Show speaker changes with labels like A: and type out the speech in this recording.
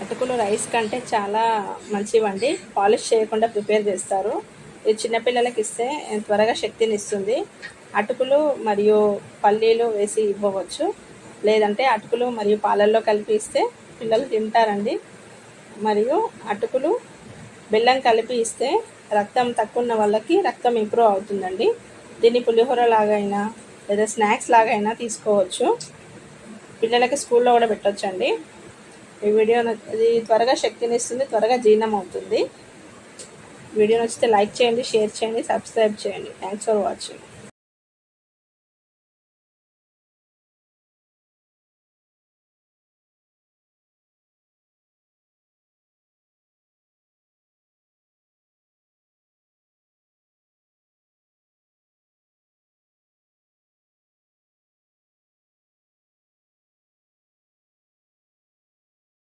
A: అటుకులు రైస్ కంటే చాలా మంచివండి. పాలిష్ చేయకుండా ప్రిపేర్ చేస్తారు. ఇది చిన్నపిల్లలకి ఇస్తే త్వరగా శక్తిని ఇస్తుంది. అటుకులు మరియు పల్లీలు వేసి ఇవ్వవచ్చు, లేదంటే అటుకులు మరియు పాలల్లో కలిపి ఇస్తే పిల్లలు తింటారండి. మరియు అటుకులు బెల్లం కలిపి ఇస్తే రక్తం తక్కువ ఉన్న వాళ్ళకి రక్తం ఇంప్రూవ్ అవుతుందండి. దీన్ని పులిహోర లాగైనా లేదా స్నాక్స్ లాగైనా తీసుకోవచ్చు. పిల్లలకి స్కూల్లో కూడా పెట్టొచ్చండి. ఈ వీడియో ఇది త్వరగా శక్తిని ఇస్తుంది, త్వరగా జీర్ణం అవుతుంది. వీడియో నచ్చితే లైక్ చేయండి, షేర్ చేయండి, సబ్స్క్రైబ్ చేయండి. Thanks for watching.